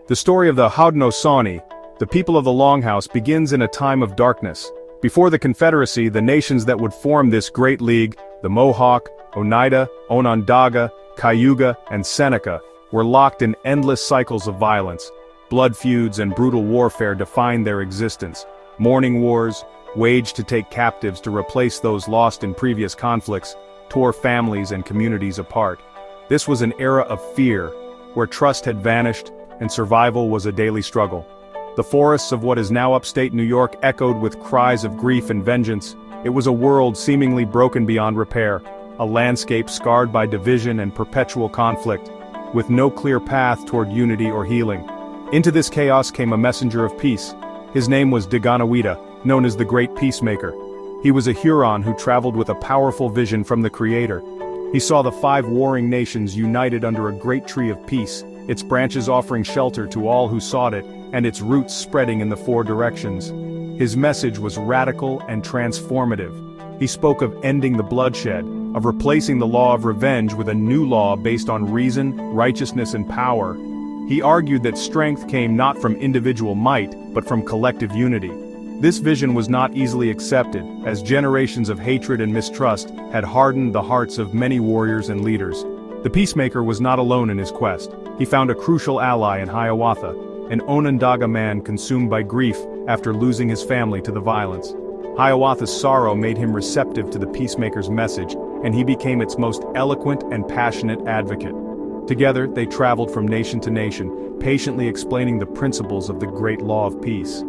The story of the Haudenosaunee, the people of the Longhouse, begins in a time of darkness. Before the Confederacy, the nations that would form this great league, the Mohawk, Oneida, Onondaga, Cayuga, and Seneca, were locked in endless cycles of violence. Blood feuds and brutal warfare defined their existence. Mourning wars, waged to take captives to replace those lost in previous conflicts, tore families and communities apart. This was an era of fear, where trust had vanished and survival was a daily struggle. The forests of what is now upstate New York echoed with cries of grief and vengeance. It was a world seemingly broken beyond repair, a landscape scarred by division and perpetual conflict, with no clear path toward unity or healing. Into this chaos came a messenger of peace. His name was Oneida, known as the Great Peacemaker. He was a Huron who traveled with a powerful vision from the Creator. He saw the 5 warring nations united under a great tree of peace, its branches offering shelter to all who sought it, and its roots spreading in the 4 directions. His message was radical and transformative. He spoke of ending the bloodshed, of replacing the law of revenge with a new law based on reason, righteousness, and power. He argued that strength came not from individual might, but from collective unity. This vision was not easily accepted, as generations of hatred and mistrust had hardened the hearts of many warriors and leaders. The peacemaker was not alone in his quest. He found a crucial ally in Hiawatha, an Onondaga man consumed by grief after losing his family to the violence. Hiawatha's sorrow made him receptive to the peacemaker's message, and he became its most eloquent and passionate advocate. Together, they traveled from nation to nation, patiently explaining the principles of the great law of peace.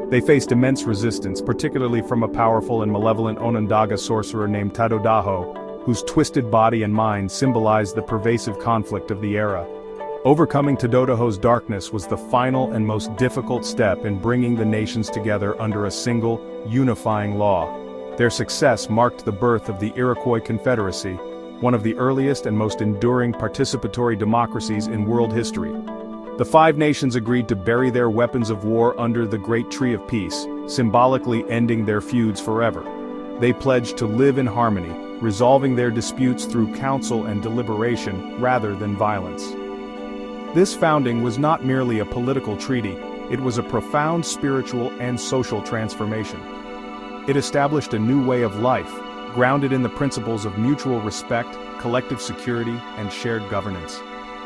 They faced immense resistance, particularly from a powerful and malevolent Onondaga sorcerer named Tododaho, whose twisted body and mind symbolized the pervasive conflict of the era. Overcoming Tododaho's darkness was the final and most difficult step in bringing the nations together under a single, unifying law. Their success marked the birth of the Iroquois Confederacy, one of the earliest and most enduring participatory democracies in world history. The 5 nations agreed to bury their weapons of war under the Great Tree of Peace, symbolically ending their feuds forever. They pledged to live in harmony, resolving their disputes through counsel and deliberation rather than violence. This founding was not merely a political treaty, it was a profound spiritual and social transformation. It established a new way of life, grounded in the principles of mutual respect, collective security, and shared governance.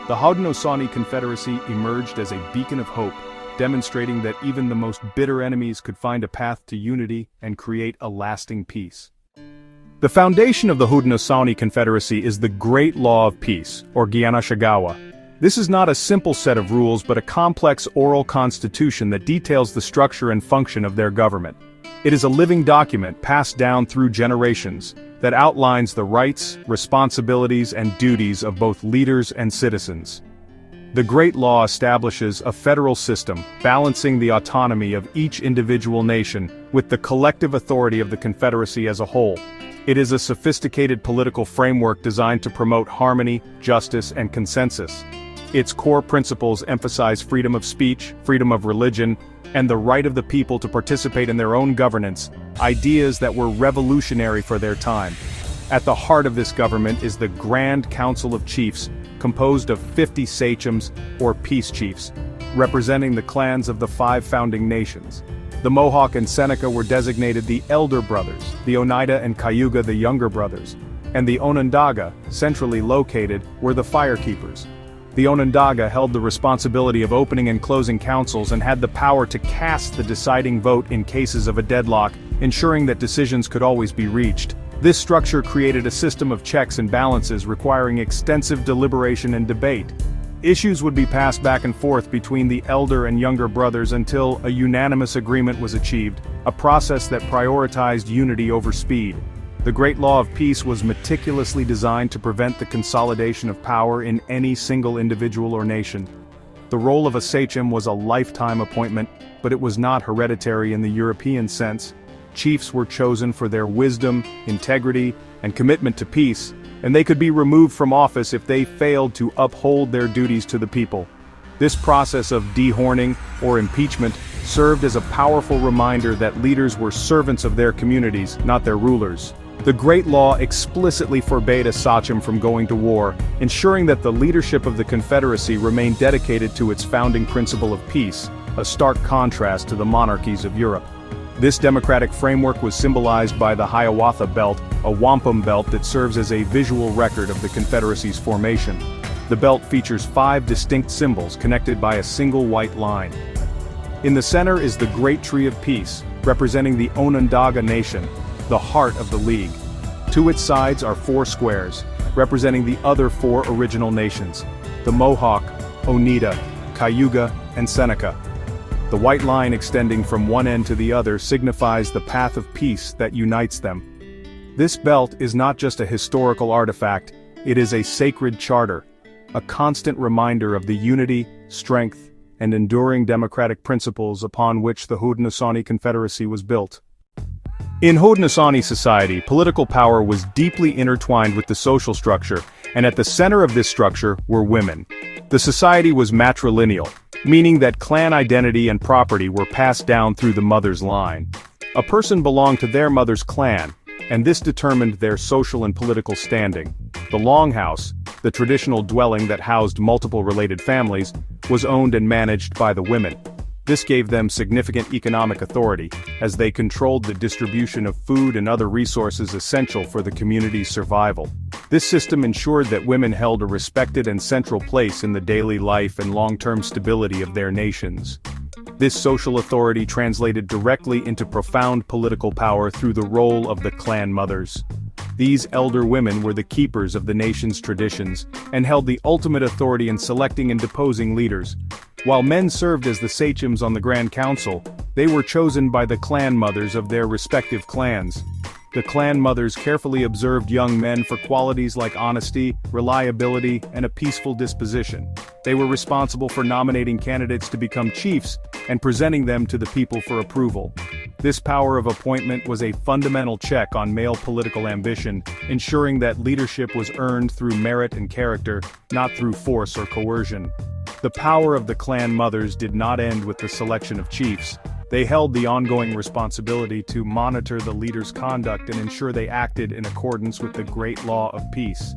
The Haudenosaunee Confederacy emerged as a beacon of hope, demonstrating that even the most bitter enemies could find a path to unity and create a lasting peace. The foundation of the Haudenosaunee Confederacy is the Great Law of Peace, or Gianashagawa. This is not a simple set of rules but a complex oral constitution that details the structure and function of their government. It is a living document passed down through generations that outlines the rights, responsibilities, and duties of both leaders and citizens. The Great Law establishes a federal system, balancing the autonomy of each individual nation with the collective authority of the Confederacy as a whole. It is a sophisticated political framework designed to promote harmony, justice, and consensus. Its core principles emphasize freedom of speech, freedom of religion, and the right of the people to participate in their own governance, ideas that were revolutionary for their time. At the heart of this government is the Grand Council of Chiefs, composed of 50 sachems, or peace chiefs, representing the clans of the 5 founding nations. The Mohawk and Seneca were designated the Elder Brothers, the Oneida and Cayuga the Younger Brothers, and the Onondaga, centrally located, were the Firekeepers. The Onondaga held the responsibility of opening and closing councils and had the power to cast the deciding vote in cases of a deadlock, ensuring that decisions could always be reached. This structure created a system of checks and balances requiring extensive deliberation and debate. Issues would be passed back and forth between the elder and younger brothers until a unanimous agreement was achieved, a process that prioritized unity over speed. The Great Law of Peace was meticulously designed to prevent the consolidation of power in any single individual or nation. The role of a sachem was a lifetime appointment, but it was not hereditary in the European sense. Chiefs were chosen for their wisdom, integrity, and commitment to peace, and they could be removed from office if they failed to uphold their duties to the people. This process of dehorning, or impeachment, served as a powerful reminder that leaders were servants of their communities, not their rulers. The Great Law explicitly forbade a sachem from going to war, ensuring that the leadership of the Confederacy remained dedicated to its founding principle of peace, a stark contrast to the monarchies of Europe. This democratic framework was symbolized by the Hiawatha Belt, a wampum belt that serves as a visual record of the Confederacy's formation. The belt features 5 distinct symbols connected by a single white line. In the center is the Great Tree of Peace, representing the Onondaga Nation, the heart of the League. To its sides are 4 squares, representing the other 4 original nations, the Mohawk, Oneida, Cayuga, and Seneca. The white line extending from one end to the other signifies the path of peace that unites them. This belt is not just a historical artifact, it is a sacred charter, a constant reminder of the unity, strength, and enduring democratic principles upon which the Haudenosaunee Confederacy was built. In Haudenosaunee society, political power was deeply intertwined with the social structure, and at the center of this structure were women. The society was matrilineal, meaning that clan identity and property were passed down through the mother's line. A person belonged to their mother's clan, and this determined their social and political standing. The longhouse, the traditional dwelling that housed multiple related families, was owned and managed by the women. This gave them significant economic authority, as they controlled the distribution of food and other resources essential for the community's survival. This system ensured that women held a respected and central place in the daily life and long-term stability of their nations. This social authority translated directly into profound political power through the role of the clan mothers. These elder women were the keepers of the nation's traditions, and held the ultimate authority in selecting and deposing leaders. While men served as the sachems on the Grand Council, they were chosen by the clan mothers of their respective clans. The clan mothers carefully observed young men for qualities like honesty, reliability, and a peaceful disposition. They were responsible for nominating candidates to become chiefs and presenting them to the people for approval. This power of appointment was a fundamental check on male political ambition, ensuring that leadership was earned through merit and character, not through force or coercion. The power of the clan mothers did not end with the selection of chiefs. They held the ongoing responsibility to monitor the leader's conduct and ensure they acted in accordance with the Great Law of Peace.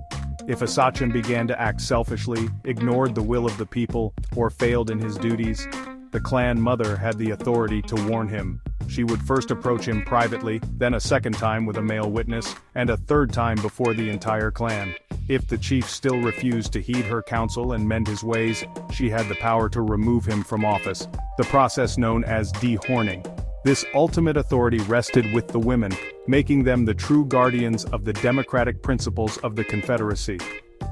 If a sachem began to act selfishly, ignored the will of the people, or failed in his duties, the clan mother had the authority to warn him. She would first approach him privately, then a second time with a male witness, and a third time before the entire clan. If the chief still refused to heed her counsel and mend his ways, she had the power to remove him from office, the process known as dehorning. This ultimate authority rested with the women, making them the true guardians of the democratic principles of the Confederacy.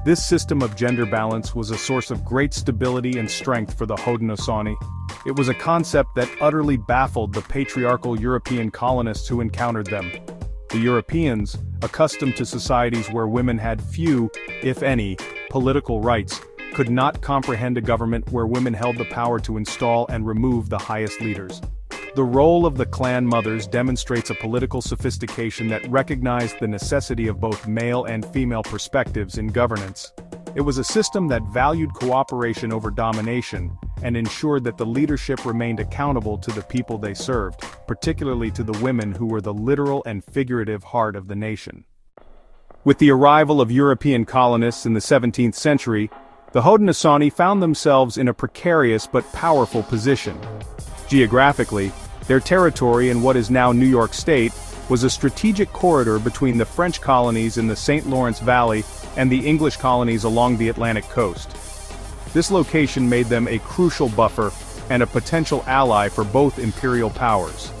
This system of gender balance was a source of great stability and strength for the Haudenosaunee. It was a concept that utterly baffled the patriarchal European colonists who encountered them. The Europeans, accustomed to societies where women had few, if any, political rights, could not comprehend a government where women held the power to install and remove the highest leaders. The role of the clan mothers demonstrates a political sophistication that recognized the necessity of both male and female perspectives in governance. It was a system that valued cooperation over domination, and ensured that the leadership remained accountable to the people they served, particularly to the women who were the literal and figurative heart of the nation. With the arrival of European colonists in the 17th century, the Haudenosaunee found themselves in a precarious but powerful position. Geographically, their territory in what is now New York State was a strategic corridor between the French colonies in the St. Lawrence Valley and the English colonies along the Atlantic coast. This location made them a crucial buffer and a potential ally for both imperial powers.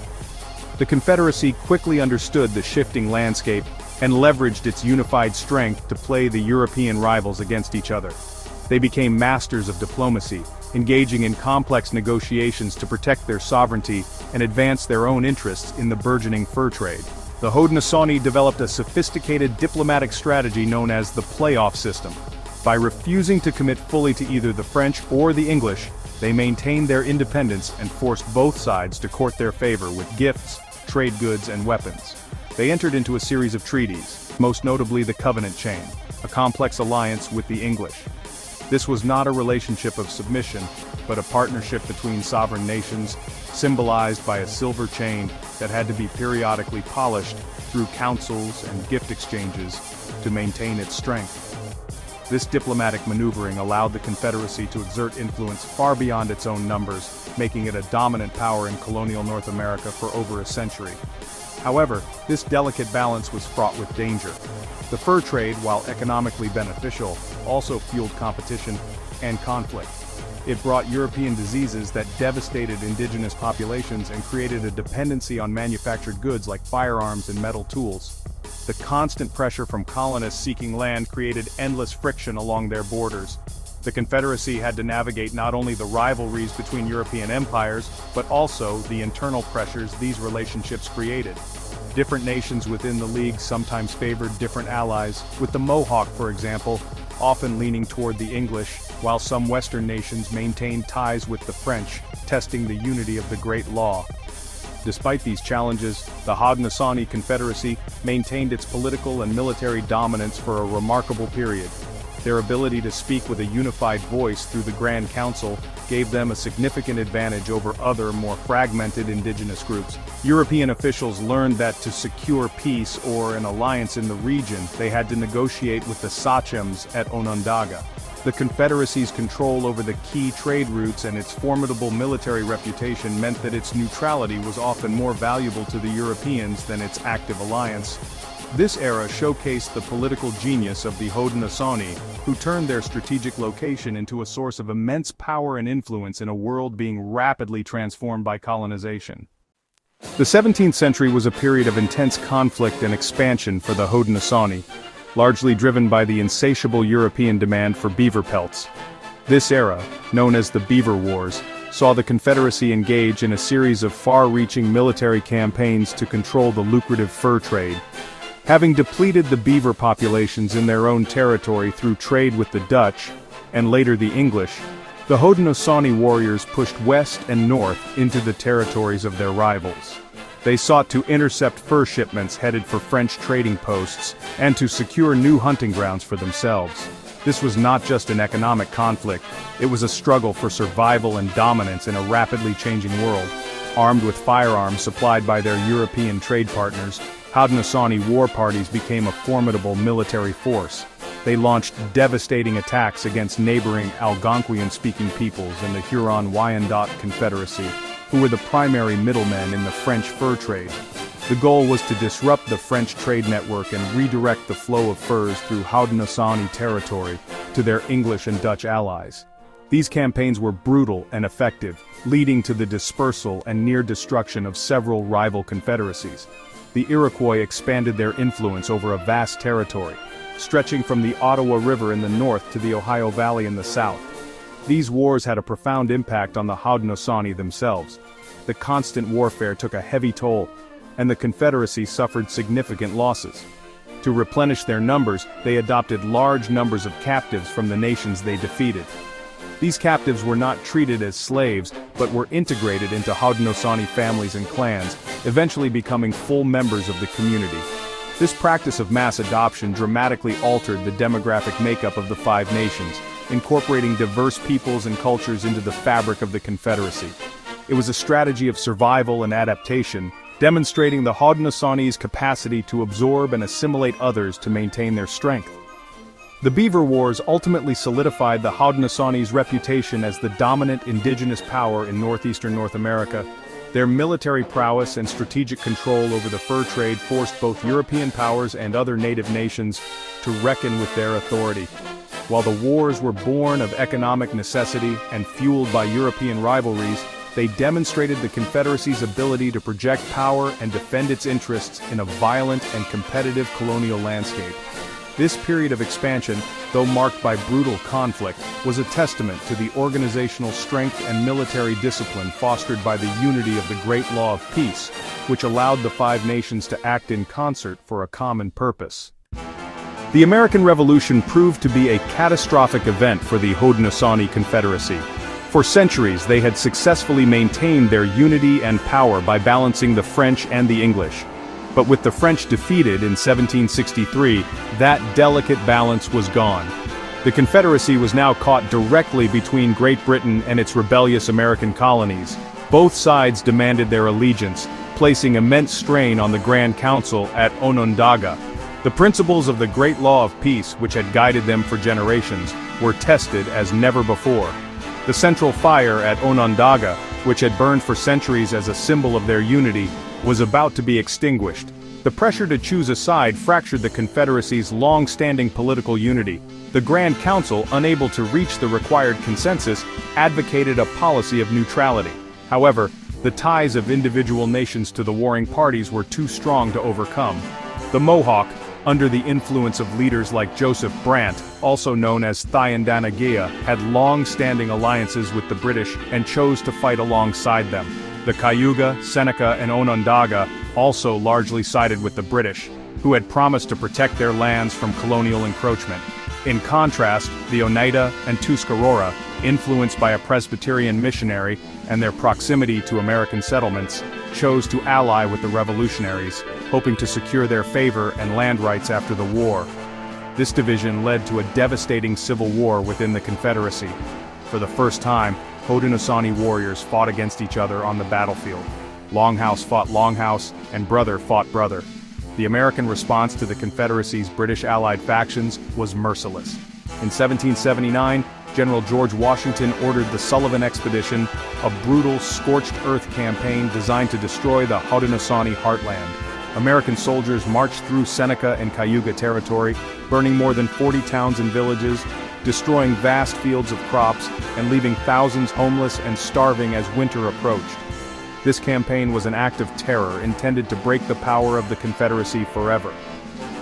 The Confederacy quickly understood the shifting landscape and leveraged its unified strength to play the European rivals against each other. They became masters of diplomacy, engaging in complex negotiations to protect their sovereignty and advance their own interests in the burgeoning fur trade. The Haudenosaunee developed a sophisticated diplomatic strategy known as the playoff system. By refusing to commit fully to either the French or the English, they maintained their independence and forced both sides to court their favor with gifts, trade goods, and weapons. They entered into a series of treaties, most notably the Covenant Chain, a complex alliance with the English. This was not a relationship of submission, but a partnership between sovereign nations, symbolized by a silver chain that had to be periodically polished through councils and gift exchanges to maintain its strength. This diplomatic maneuvering allowed the Confederacy to exert influence far beyond its own numbers, making it a dominant power in colonial North America for over a century. However, this delicate balance was fraught with danger. The fur trade, while economically beneficial, also fueled competition and conflict. It brought European diseases that devastated indigenous populations and created a dependency on manufactured goods like firearms and metal tools. The constant pressure from colonists seeking land created endless friction along their borders. The Confederacy had to navigate not only the rivalries between European empires, but also the internal pressures these relationships created. Different nations within the League sometimes favored different allies, with the Mohawk, for example, often leaning toward the English, while some Western nations maintained ties with the French, testing the unity of the Great Law. Despite these challenges, the Haudenosaunee Confederacy maintained its political and military dominance for a remarkable period. Their ability to speak with a unified voice through the Grand Council gave them a significant advantage over other, more fragmented indigenous groups. European officials learned that to secure peace or an alliance in the region, they had to negotiate with the sachems at Onondaga. The Confederacy's control over the key trade routes and its formidable military reputation meant that its neutrality was often more valuable to the Europeans than its active alliance. This era showcased the political genius of the Haudenosaunee, who turned their strategic location into a source of immense power and influence in a world being rapidly transformed by colonization. The 17th century was a period of intense conflict and expansion for the Haudenosaunee, largely driven by the insatiable European demand for beaver pelts. This era, known as the Beaver Wars, saw the Confederacy engage in a series of far-reaching military campaigns to control the lucrative fur trade. Having depleted the beaver populations in their own territory through trade with the Dutch, and later the English, the Haudenosaunee warriors pushed west and north into the territories of their rivals. They sought to intercept fur shipments headed for French trading posts, and to secure new hunting grounds for themselves. This was not just an economic conflict, it was a struggle for survival and dominance in a rapidly changing world. Armed with firearms supplied by their European trade partners, Haudenosaunee war parties became a formidable military force. They launched devastating attacks against neighboring Algonquian-speaking peoples in the Huron-Wyandot Confederacy, who were the primary middlemen in the French fur trade. The goal was to disrupt the French trade network and redirect the flow of furs through Haudenosaunee territory to their English and Dutch allies. These campaigns were brutal and effective, leading to the dispersal and near destruction of several rival confederacies. The Iroquois expanded their influence over a vast territory, stretching from the Ottawa River in the north to the Ohio Valley in the south. These wars had a profound impact on the Haudenosaunee themselves. The constant warfare took a heavy toll, and the Confederacy suffered significant losses. To replenish their numbers, they adopted large numbers of captives from the nations they defeated. These captives were not treated as slaves, but were integrated into Haudenosaunee families and clans, eventually becoming full members of the community. This practice of mass adoption dramatically altered the demographic makeup of the five nations, incorporating diverse peoples and cultures into the fabric of the Confederacy. It was a strategy of survival and adaptation, demonstrating the Haudenosaunee's capacity to absorb and assimilate others to maintain their strength. The Beaver Wars ultimately solidified the Haudenosaunee's reputation as the dominant indigenous power in northeastern North America. Their military prowess and strategic control over the fur trade forced both European powers and other native nations to reckon with their authority. While the wars were born of economic necessity and fueled by European rivalries, they demonstrated the Confederacy's ability to project power and defend its interests in a violent and competitive colonial landscape. This period of expansion, though marked by brutal conflict, was a testament to the organizational strength and military discipline fostered by the unity of the Great Law of Peace, which allowed the five nations to act in concert for a common purpose. The American Revolution proved to be a catastrophic event for the Haudenosaunee Confederacy. For centuries, they had successfully maintained their unity and power by balancing the French and the English. But with the French defeated in 1763, that delicate balance was gone. The Confederacy was now caught directly between Great Britain and its rebellious American colonies. Both sides demanded their allegiance, placing immense strain on the Grand Council at Onondaga. The principles of the Great Law of Peace, which had guided them for generations, were tested as never before. The central fire at Onondaga, which had burned for centuries as a symbol of their unity, was about to be extinguished. The pressure to choose a side fractured the Confederacy's long-standing political unity. The Grand Council, unable to reach the required consensus, advocated a policy of neutrality. However, the ties of individual nations to the warring parties were too strong to overcome. The Mohawk, under the influence of leaders like Joseph Brant, also known as Onondaga, had long-standing alliances with the British and chose to fight alongside them. The Cayuga, Seneca, and Onondaga also largely sided with the British, who had promised to protect their lands from colonial encroachment. In contrast, the Oneida and Tuscarora, influenced by a Presbyterian missionary and their proximity to American settlements, chose to ally with the revolutionaries, hoping to secure their favor and land rights after the war. This division led to a devastating civil war within the Confederacy. For the first time, Haudenosaunee warriors fought against each other on the battlefield. Longhouse fought Longhouse, and brother fought brother. The American response to the Confederacy's British allied factions was merciless. In 1779, General George Washington ordered the Sullivan Expedition, a brutal, scorched-earth campaign designed to destroy the Haudenosaunee heartland. American soldiers marched through Seneca and Cayuga territory, burning more than 40 towns and villages, destroying vast fields of crops, and leaving thousands homeless and starving as winter approached. This campaign was an act of terror intended to break the power of the Confederacy forever.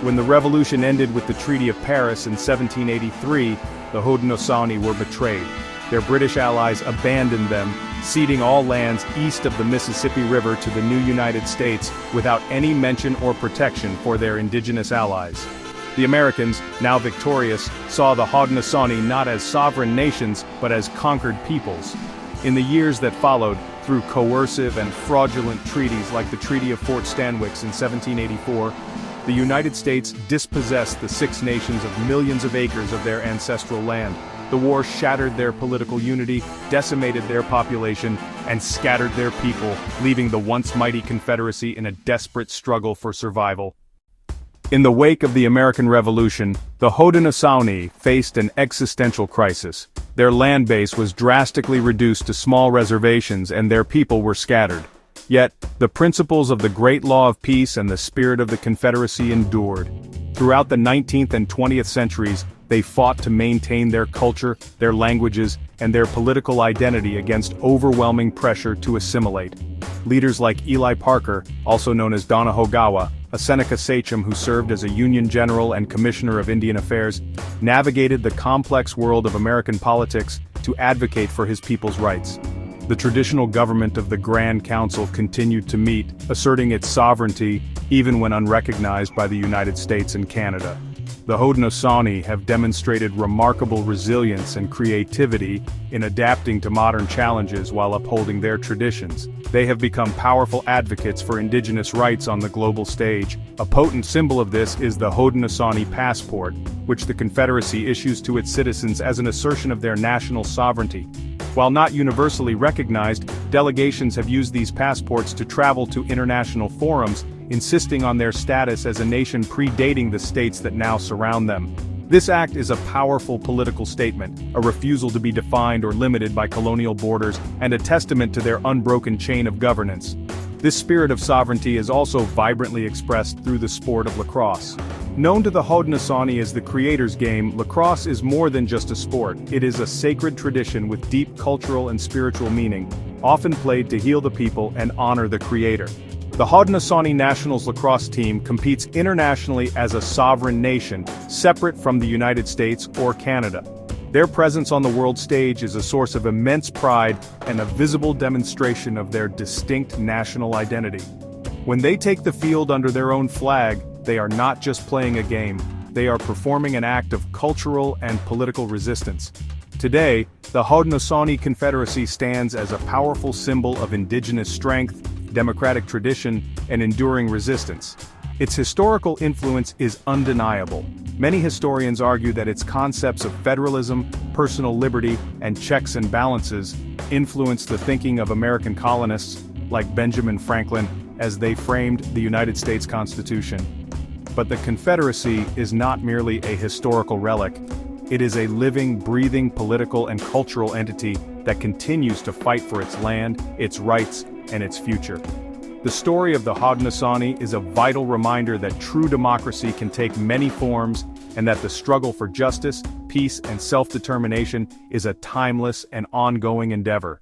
When the Revolution ended with the Treaty of Paris in 1783, the Haudenosaunee were betrayed. Their British allies abandoned them, ceding all lands east of the Mississippi River to the new United States without any mention or protection for their indigenous allies. The Americans, now victorious, saw the Haudenosaunee not as sovereign nations but as conquered peoples. In the years that followed, through coercive and fraudulent treaties like the Treaty of Fort Stanwix in 1784, the United States dispossessed the Six Nations of millions of acres of their ancestral land. The war shattered their political unity, decimated their population, and scattered their people, leaving the once mighty Confederacy in a desperate struggle for survival. In the wake of the American Revolution, the Haudenosaunee faced an existential crisis. Their land base was drastically reduced to small reservations and their people were scattered. Yet, the principles of the Great Law of Peace and the spirit of the Confederacy endured. Throughout the 19th and 20th centuries, they fought to maintain their culture, their languages, and their political identity against overwhelming pressure to assimilate. Leaders like Eli Parker, also known as Onondaga, a Seneca sachem who served as a Union general and commissioner of Indian Affairs, navigated the complex world of American politics to advocate for his people's rights. The traditional government of the Grand Council continued to meet, asserting its sovereignty even when unrecognized by the United States and Canada. The Haudenosaunee have demonstrated remarkable resilience and creativity in adapting to modern challenges while upholding their traditions. They have become powerful advocates for indigenous rights on the global stage. A potent symbol of this is the Haudenosaunee Passport, which the Confederacy issues to its citizens as an assertion of their national sovereignty. While not universally recognized, delegations have used these passports to travel to international forums, insisting on their status as a nation predating the states that now surround them. This act is a powerful political statement, a refusal to be defined or limited by colonial borders, and a testament to their unbroken chain of governance. This spirit of sovereignty is also vibrantly expressed through the sport of lacrosse. Known to the Haudenosaunee as the creator's game, lacrosse is more than just a sport. It is a sacred tradition with deep cultural and spiritual meaning, often played to heal the people and honor the creator. The Haudenosaunee Nationals lacrosse team competes internationally as a sovereign nation, separate from the United States or Canada. Their presence on the world stage is a source of immense pride and a visible demonstration of their distinct national identity. When they take the field under their own flag, they are not just playing a game, they are performing an act of cultural and political resistance. Today, the Haudenosaunee Confederacy stands as a powerful symbol of indigenous strength, democratic tradition, and enduring resistance. Its historical influence is undeniable, Many historians argue that its concepts of federalism, personal liberty, and checks and balances influenced the thinking of American colonists, like Benjamin Franklin, as they framed the United States Constitution. But the Confederacy is not merely a historical relic. It is a living, breathing political and cultural entity that continues to fight for its land, its rights, and its future. The story of the Haudenosaunee is a vital reminder that true democracy can take many forms, and that the struggle for justice, peace, and self-determination is a timeless and ongoing endeavor.